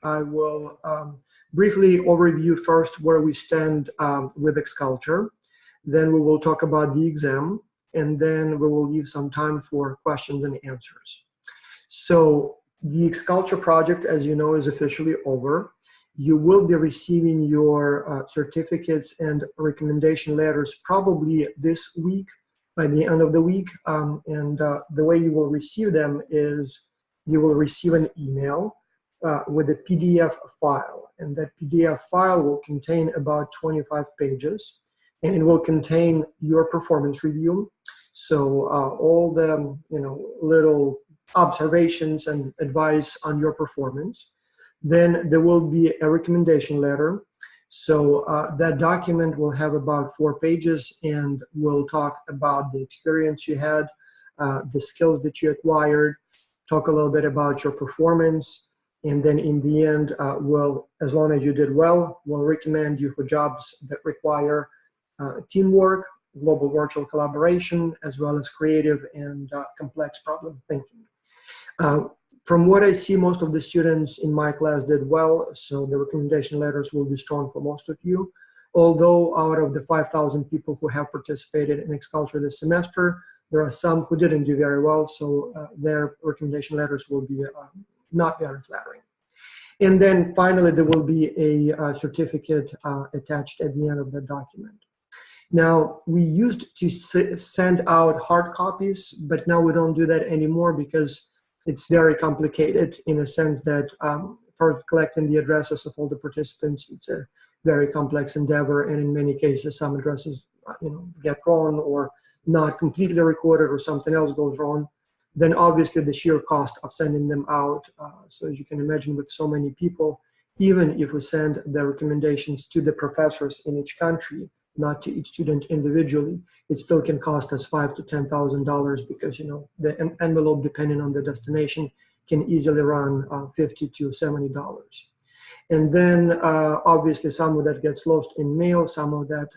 I will briefly overview first where we stand with Xculture. Then we will talk about the exam, and then we will leave some time for questions and answers. So the Xculture project, as you know, is officially over. You will be receiving your certificates and recommendation letters probably this week, by the end of the week. The way you will receive them is you will receive an email with a PDF file. And that PDF file will contain about 25 pages. And it will contain your performance review. So all the little observations and advice on your performance. Then there will be a recommendation letter. So that document will have about 4 pages and will talk about the experience you had, the skills that you acquired, talk a little bit about your performance, and then in the end, as long as you did well, we'll recommend you for jobs that require teamwork, global virtual collaboration, as well as creative and complex problem thinking. From what I see, most of the students in my class did well, so the recommendation letters will be strong for most of you. Although out of the 5,000 people who have participated in Xculture this semester, there are some who didn't do very well, so their recommendation letters will be not very flattering. And then finally, there will be a certificate attached at the end of the document. Now, we used to send out hard copies, but now we don't do that anymore because it's very complicated in a sense that for collecting the addresses of all the participants, it's a very complex endeavor, and in many cases, some addresses get wrong or not completely recorded or something else goes wrong. Then obviously the sheer cost of sending them out. So as you can imagine, with so many people, even if we send the recommendations to the professors in each country, not to each student individually, it still can cost us $5,000 to $10,000 because the envelope, depending on the destination, can easily run $50 to $70. And then obviously some of that gets lost in mail, some of that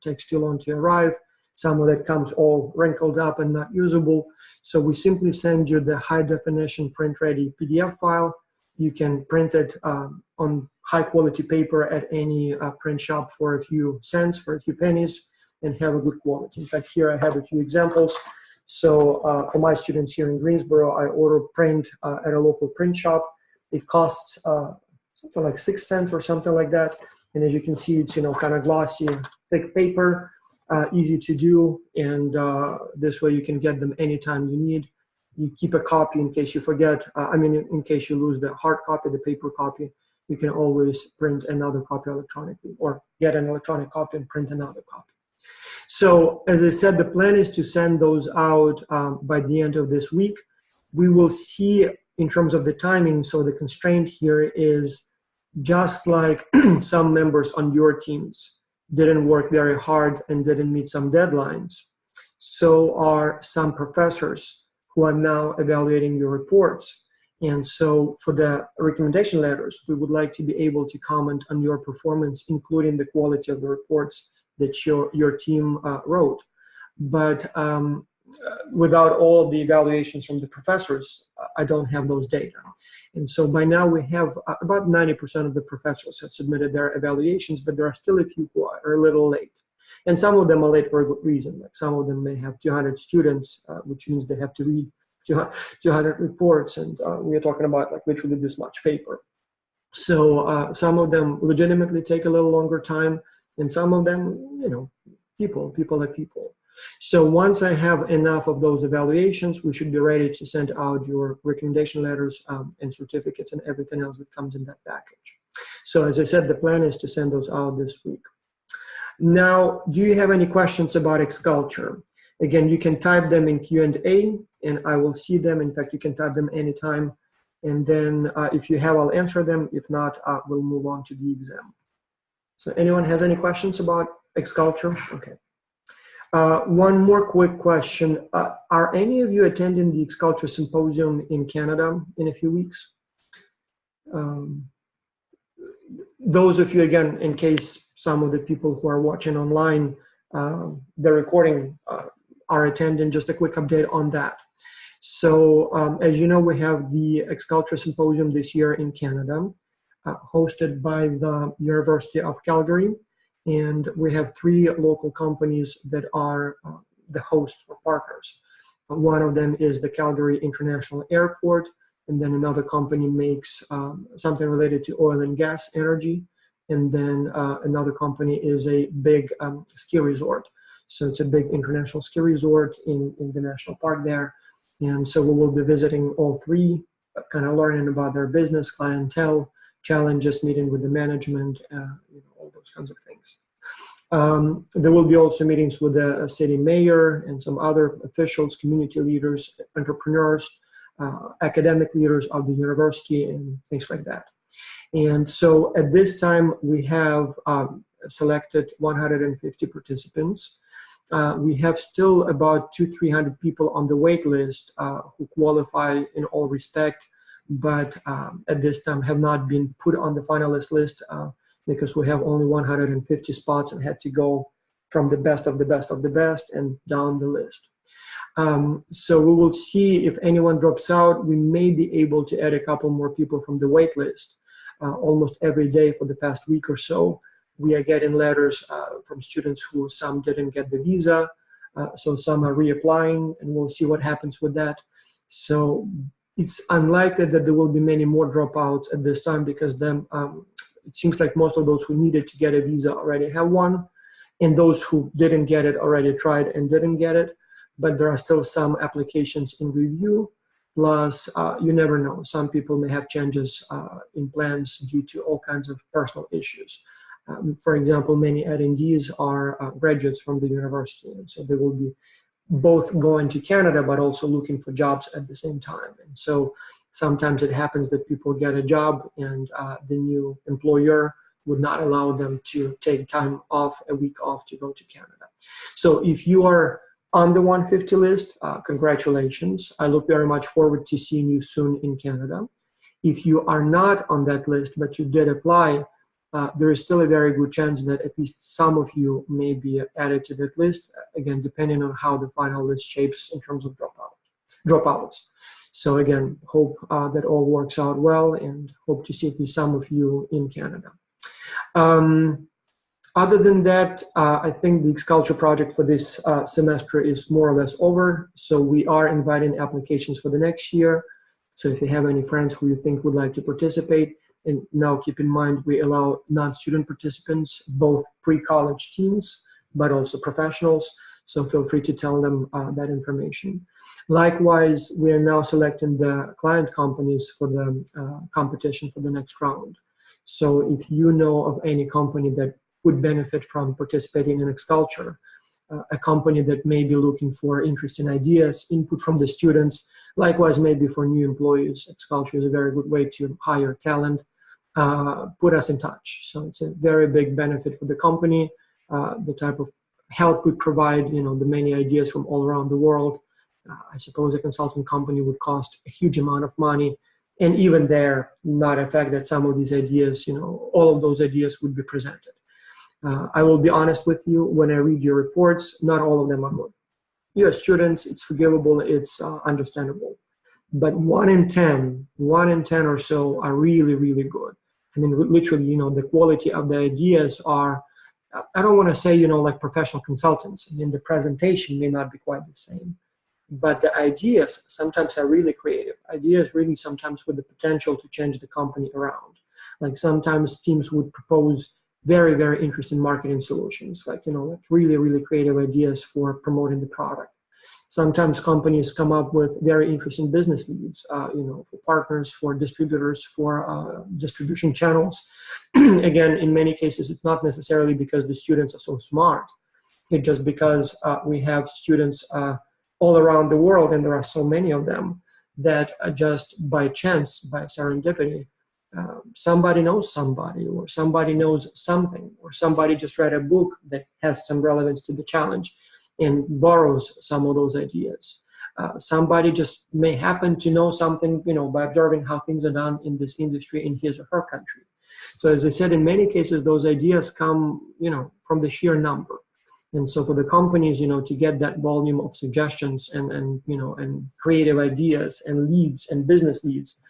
takes too long to arrive, some of that comes all wrinkled up and not usable. So we simply send you the high definition print ready PDF file. You can print it on high quality paper at any print shop for a few cents, for a few pennies, and have a good quality. In fact, here I have a few examples. So for my students here in Greensboro, I order print at a local print shop. It costs something like 6 cents or something like that. And as you can see, it's kind of glossy, thick paper, easy to do, and this way you can get them anytime you need. You keep a copy in case you forget. In case you lose the hard copy, the paper copy, you can always print another copy electronically or get an electronic copy and print another copy. So as I said, the plan is to send those out by the end of this week. We will see in terms of the timing. So the constraint here is just like some members on your teams didn't work very hard and didn't meet some deadlines, so are some professors who are now evaluating your reports. And so for the recommendation letters, we would like to be able to comment on your performance, including the quality of the reports that your team wrote. But without all of the evaluations from the professors, I don't have those data. And so by now we have about 90% of the professors have submitted their evaluations, but there are still a few who are a little late. And some of them are late for a good reason. Like some of them may have 200 students, which means they have to read 200 reports, and we are talking about like literally this much paper. So some of them legitimately take a little longer time, and some of them, people are people. So once I have enough of those evaluations, we should be ready to send out your recommendation letters and certificates and everything else that comes in that package. So as I said, the plan is to send those out this week. Now, do you have any questions about Xculture? Again, you can type them in Q&A, and I will see them. In fact, you can type them anytime. And then if you have, I'll answer them. If not, we'll move on to the exam. So anyone has any questions about Xculture? Okay. One more quick question. Are any of you attending the Xculture Symposium in Canada in a few weeks? Those of you, again, in case some of the people who are watching online, the recording are attending, just a quick update on that. So as you know, we have the Xculture Symposium this year in Canada. hosted by the University of Calgary. And we have 3 local companies that are the hosts or partners. One of them is the Calgary International Airport, and then another company makes something related to oil and gas energy. And then another company is a big ski resort. So it's a big international ski resort in the national park there. And so we will be visiting all 3, kind of learning about their business, clientele, challenges, meeting with the management, all those kinds of things. There will be also meetings with the city mayor and some other officials, community leaders, entrepreneurs, academic leaders of the university, and things like that. And so at this time, we have selected 150 participants. We have still about 200-300 people on the wait list who qualify in all respect, but at this time have not been put on the finalist list because we have only 150 spots and had to go from the best of the best of the best and down the list. So we will see if anyone drops out. We may be able to add a couple more people from the wait list. Almost every day for the past week or so, we are getting letters from students who some didn't get the visa, so some are reapplying, and we'll see what happens with that. So it's unlikely that there will be many more dropouts at this time because then it seems like most of those who needed to get a visa already have one, and those who didn't get it already tried and didn't get it, but there are still some applications in review. Plus, you never know. Some people may have changes in plans due to all kinds of personal issues. For example, many attendees are graduates from the university, and so they will be both going to Canada but also looking for jobs at the same time. And so sometimes it happens that people get a job and the new employer would not allow them to take time off, a week off, to go to Canada. So if you are on the 150 list, congratulations. I look very much forward to seeing you soon in Canada. If you are not on that list, but you did apply, there is still a very good chance that at least some of you may be added to that list, again, depending on how the final list shapes in terms of dropouts. So again, hope that all works out well, and hope to see at least some of you in Canada. Other than that, I think the X-Culture project for this semester is more or less over. So we are inviting applications for the next year. So if you have any friends who you think would like to participate, and now keep in mind we allow non-student participants, both pre-college teens, but also professionals. So feel free to tell them that information. Likewise, we are now selecting the client companies for the competition for the next round. So if you know of any company that would benefit from participating in X-Culture, a company that may be looking for interesting ideas, input from the students, likewise maybe for new employees, X-Culture is a very good way to hire talent, put us in touch. So it's a very big benefit for the company, the type of help we provide, the many ideas from all around the world. I suppose a consulting company would cost a huge amount of money, and even there, not a fact that some of these ideas, all of those ideas would be presented. I will be honest with you, when I read your reports, not all of them are good. You're students, it's forgivable, it's understandable. But 1 in 10 or so are really, really good. I mean, literally, the quality of the ideas are, I don't want to say, like professional consultants. I mean, the presentation may not be quite the same, but the ideas sometimes are really creative. Ideas really sometimes with the potential to change the company around. Like sometimes teams would propose very, very interesting marketing solutions, like really, really creative ideas for promoting the product. Sometimes companies come up with very interesting business leads, for partners, for distributors, for distribution channels. Again, in many cases, it's not necessarily because the students are so smart. It's just because we have students all around the world, and there are so many of them, that just by chance, by serendipity, somebody knows somebody, or somebody knows something, or somebody just read a book that has some relevance to the challenge and borrows some of those ideas. Somebody just may happen to know something, by observing how things are done in this industry in his or her country. So as I said, in many cases, those ideas come, from the sheer number. And so for the companies, to get that volume of suggestions and creative ideas and leads and business leads,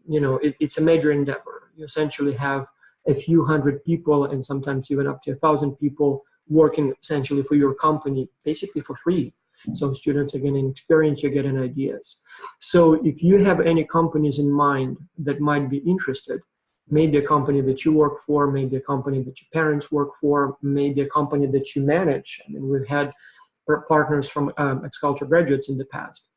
it's a major endeavor. you essentially have a few hundred people and sometimes even up to 1,000 people working essentially for your company, basically for free. So students are getting experience, you're getting ideas. So if you have any companies in mind that might be interested, maybe a company that you work for, maybe a company that your parents work for, maybe a company that you manage. I mean, we've had partners from X-Culture graduates in the past.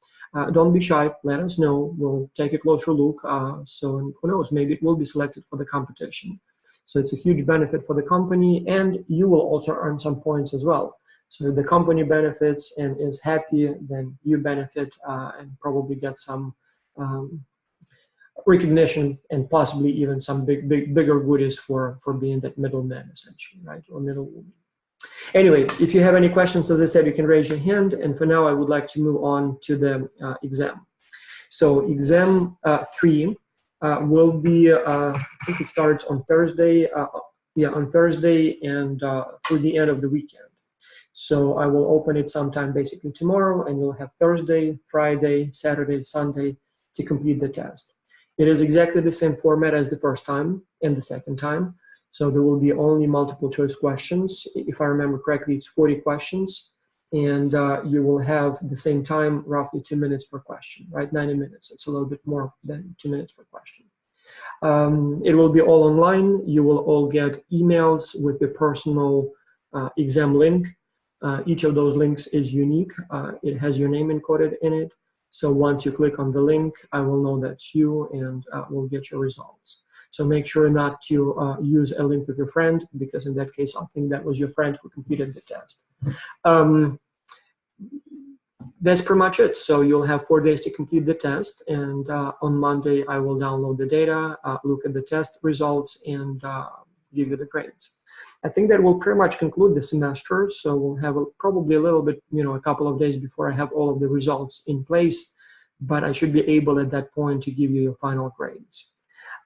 Don't be shy, let us know, we'll take a closer look. So who knows, maybe it will be selected for the competition. So it's a huge benefit for the company, and you will also earn some points as well. So if the company benefits and is happy, then you benefit and probably get some recognition and possibly even some bigger goodies for being that middleman, essentially, right, or middlewoman. Anyway, if you have any questions, as I said, you can raise your hand. And for now, I would like to move on to the exam. So exam 3 will be, I think it starts on Thursday, on Thursday and through the end of the weekend. So I will open it sometime basically tomorrow, and you'll have Thursday, Friday, Saturday, Sunday to complete the test. It is exactly the same format as the first time and the second time. So there will be only multiple choice questions. If I remember correctly, it's 40 questions, and you will have the same time, roughly 2 minutes per question, right? 90 minutes. It's a little bit more than 2 minutes per question. It will be all online. You will all get emails with your personal exam link. Each of those links is unique. It has your name encoded in it. So once you click on the link, I will know that's you, and we'll get your results. So make sure not to use a link with your friend, because in that case, I think that was your friend who completed the test. That's pretty much it. So you'll have 4 days to complete the test, and on Monday, I will download the data, look at the test results, and give you the grades. I think that will pretty much conclude the semester. So we'll have probably a little bit, a couple of days before I have all of the results in place, but I should be able at that point to give you your final grades.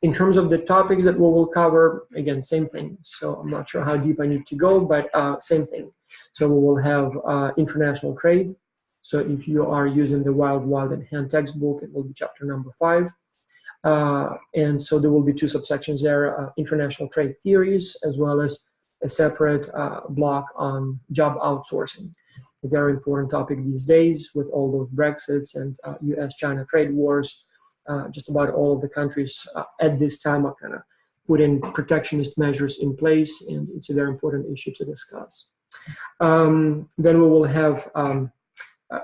In terms of the topics that we will cover, again, same thing. So I'm not sure how deep I need to go, but same thing. So we will have international trade. So if you are using the Wild and Hand textbook, it will be chapter number 5. And so there will be 2 subsections there, international trade theories, as well as a separate block on job outsourcing. A very important topic these days with all those Brexits and US-China trade wars. Just about all of the countries at this time are kind of putting protectionist measures in place, and it's a very important issue to discuss. Then we will have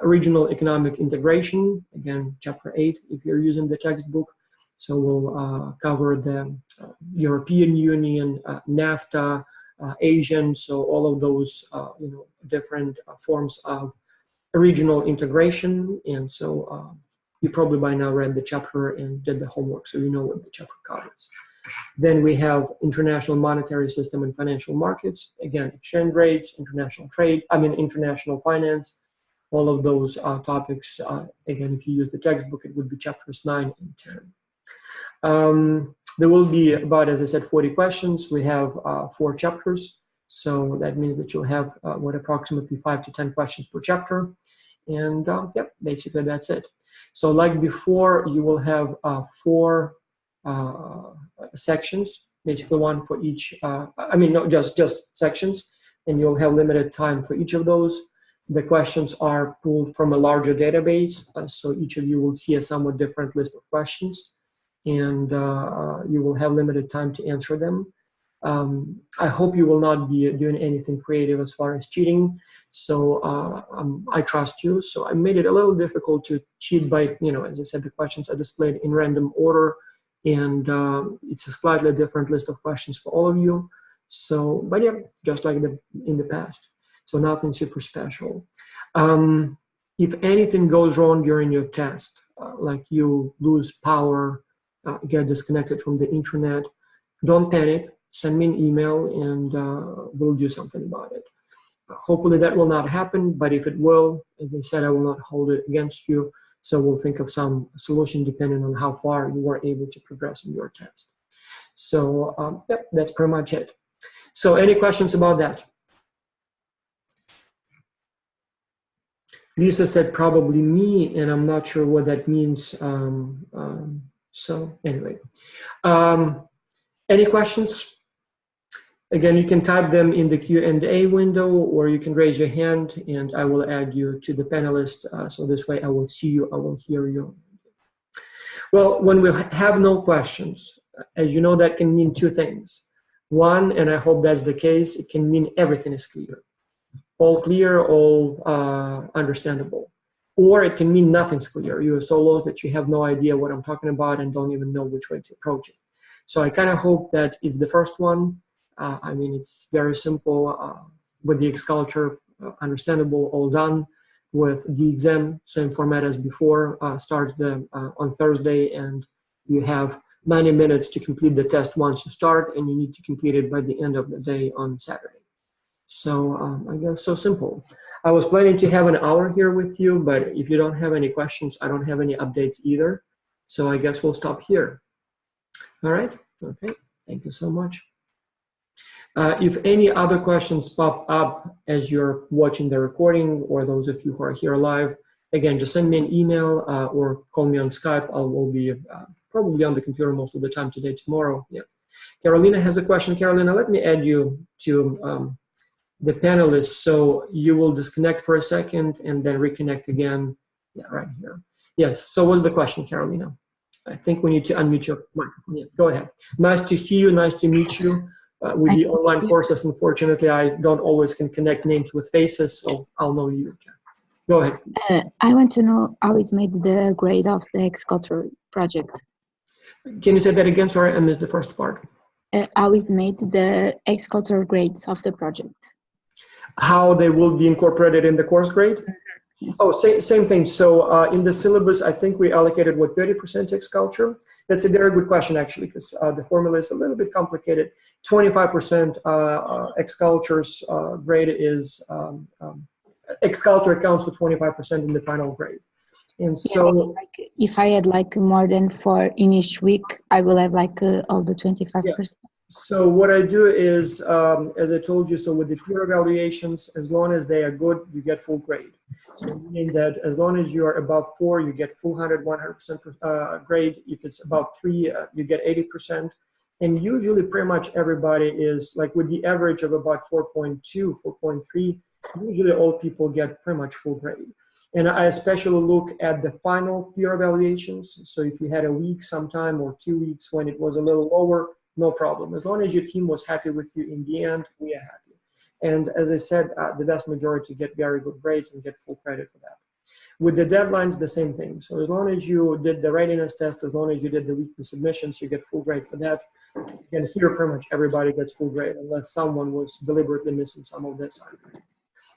regional economic integration, again, chapter 8, if you're using the textbook. So we'll cover the European Union, NAFTA, Asian, so all of those different forms of regional integration. And so you probably by now read the chapter and did the homework, so you know what the chapter covers. Then we have international monetary system and financial markets. Again, exchange rates, international trade, international finance, all of those topics. Again, if you use the textbook, it would be chapters 9 and 10. There will be about, as I said, 40 questions. We have 4 chapters. So that means that you'll have approximately 5 to 10 questions per chapter. And basically that's it. So like before, you will have 4 sections, basically 1 for each, just sections, and you'll have limited time for each of those. The questions are pulled from a larger database, so each of you will see a somewhat different list of questions, and you will have limited time to answer them. I hope you will not be doing anything creative as far as cheating, so I trust you. So I made it a little difficult to cheat by, as I said, the questions are displayed in random order, and it's a slightly different list of questions for all of you. So, but yeah, just like in the past. So nothing super special. If anything goes wrong during your test, like you lose power, get disconnected from the internet, don't panic. Send me an email and we'll do something about it. Hopefully that will not happen, but if it will, as I said, I will not hold it against you. So we'll think of some solution depending on how far you were able to progress in your test. So that's pretty much it. So any questions about that? Lisa said probably me, and I'm not sure what that means. So anyway, Any questions? Again, you can type them in the Q&A window, or you can raise your hand and I will add you to the panelist. So this way I will see you, I will hear you. Well, when we have no questions, as you know, that can mean two things. One, and I hope that's the case, it can mean everything is clear. All clear, all understandable. Or it can mean nothing's clear. You are so lost that you have no idea what I'm talking about and don't even know which way to approach it. So I kind of hope that it's the first one. I mean, it's very simple with the Xculture, understandable, all done. With the exam, same format as before, starts on Thursday, and you have 90 minutes to complete the test once you start, and you need to complete it by the end of the day on Saturday. So I guess so simple. I was planning to have an hour here with you, but if you don't have any questions, I don't have any updates either. So I guess we'll stop here. All right, okay, thank you so much. If any other questions pop up as you're watching the recording, or those of you who are here live, again, just send me an email or call me on Skype. I will be probably on the computer most of the time today, tomorrow. Yeah. Carolina has a question. Carolina, let me add you to the panelists. So you will disconnect for a second and then reconnect again. Yeah, right here. Yes, so what's the question, Carolina? I think we need to unmute your microphone. Yeah, go ahead. Nice to see you, nice to meet you. With the online courses, unfortunately, I don't always can connect names with faces, so I'll know you. Go ahead. I want to know how is made the grade of the Xculture project. Can you say that again? Sorry, I missed the first part. How is made the Xculture grades of the project? How they will be incorporated in the course grade? Yes. Oh, same thing. So in the syllabus, I think we allocated, what, 30% Xculture? That's a very good question, actually, because the formula is a little bit complicated. 25% Xculture's grade is, Xculture accounts for 25% in the final grade. And so if I had like more than 4 in each week, I will have like all the 25%. Yeah. So what I do is, as I told you, so with the peer evaluations, as long as they are good, you get full grade. So meaning that as long as you are above 4, you get full 100% grade. If it's above 3, you get 80%. And usually pretty much everybody is like with the average of about 4.2, 4.3, usually all people get pretty much full grade. And I especially look at the final peer evaluations. So if you had a week sometime or 2 weeks when it was a little lower, no problem. As long as your team was happy with you in the end, we are happy. And as I said, the vast majority get very good grades and get full credit for that. With the deadlines, the same thing. So as long as you did the readiness test, as long as you did the weekly submissions, you get full grade for that. And here, pretty much everybody gets full grade unless someone was deliberately missing some of this.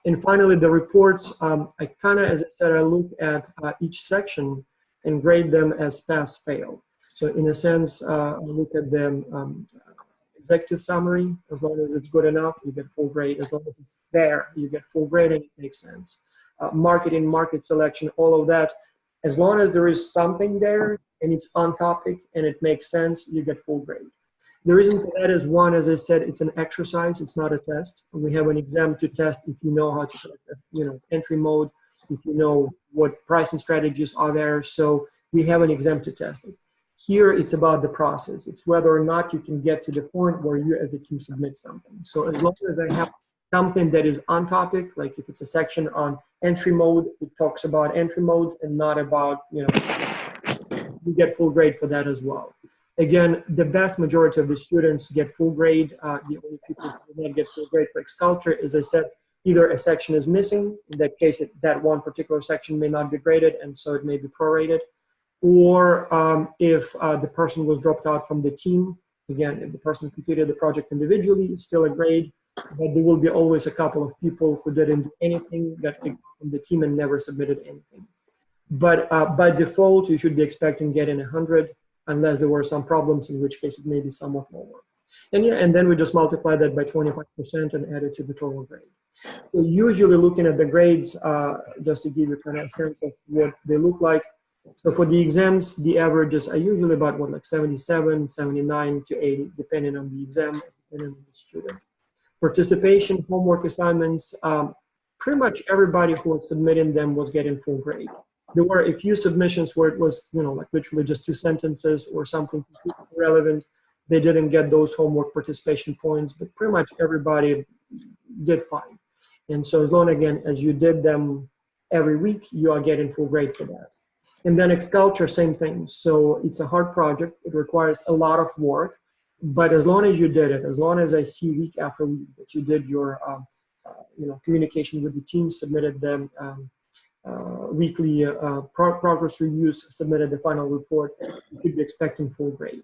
And finally, the reports, I kind of, as I said, I look at each section and grade them as pass-fail. So in a sense, I look at the executive summary. As long as it's good enough, you get full grade. As long as it's there, you get full grade and it makes sense. Marketing, market selection, all of that. As long as there is something there and it's on topic and it makes sense, you get full grade. The reason for that is, one, as I said, it's an exercise. It's not a test. We have an exam to test if you know how to select, entry mode, if you know what pricing strategies are there. So we have an exam to test it. Here, it's about the process. It's whether or not you can get to the point where you as a team submit something. So as long as I have something that is on topic, like if it's a section on entry mode, it talks about entry modes and not about, you get full grade for that as well. Again, the vast majority of the students get full grade. The only people who do not get full grade for Xculture, as I said, either a section is missing. In that case, that one particular section may not be graded, and so it may be prorated. Or if the person was dropped out from the team, again, if the person completed the project individually, it's still a grade, but there will be always a couple of people who didn't do anything that came from the team and never submitted anything. But by default, you should be expecting getting 100, unless there were some problems, in which case it may be somewhat lower. And yeah, and then we just multiply that by 25% and add it to the total grade. So usually looking at the grades, just to give you kind of a sense of what they look like. So for the exams, the averages are usually about what, like 77, 79 to 80, depending on the exam, depending on the student. Participation, homework assignments, pretty much everybody who was submitting them was getting full grade. There were a few submissions where it was, like literally just 2 sentences or something completely irrelevant, they didn't get those homework participation points, but pretty much everybody did fine. And so as long, again, as you did them every week, you are getting full grade for that. And then Xculture, same thing. So it's a hard project. It requires a lot of work, but as long as you did it, as long as I see week after week that you did your communication with the team, submitted them weekly progress reviews, submitted the final report, you could be expecting full grade.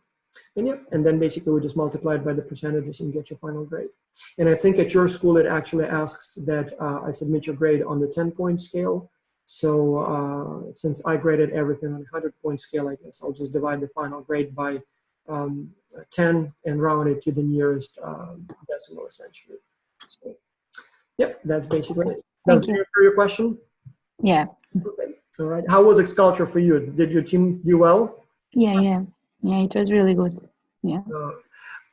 And then basically we just multiply it by the percentages and get your final grade. And I think at your school it actually asks that I submit your grade on the 10-point scale. So since I graded everything on a 100-point scale, I guess I'll just divide the final grade by 10 and round it to the nearest decimal, essentially. So, yeah, that's basically it. Does that answer your question? Yeah. Okay. All right. How was Xculture for you? Did your team do well? Yeah, it was really good. Yeah.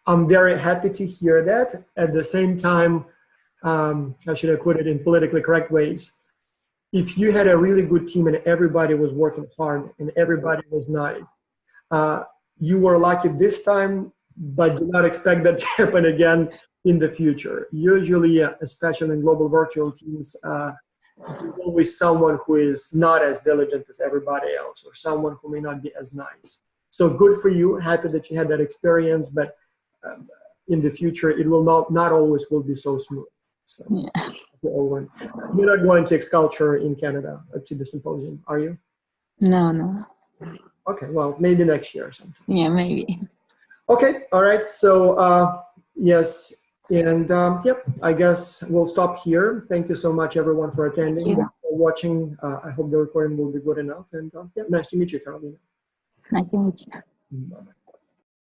I'm very happy to hear that. At the same time, how should I put it in politically correct ways? If you had a really good team and everybody was working hard and everybody was nice, you were lucky this time, but do not expect that to happen again in the future. Usually, especially in global virtual teams, there's always someone who is not as diligent as everybody else, or someone who may not be as nice. So good for you. Happy that you had that experience, but in the future, it will not always will be so smooth. So, yeah. You're not going to Xculture in Canada to the symposium, are you? No. Okay, well, maybe next year or something. Yeah, maybe. Okay, all right. So yes, and yep, I guess we'll stop here. Thank you so much, everyone, for attending, for watching. I hope the recording will be good enough. And yeah, nice to meet you, Carolina. Nice to meet you. Bye-bye.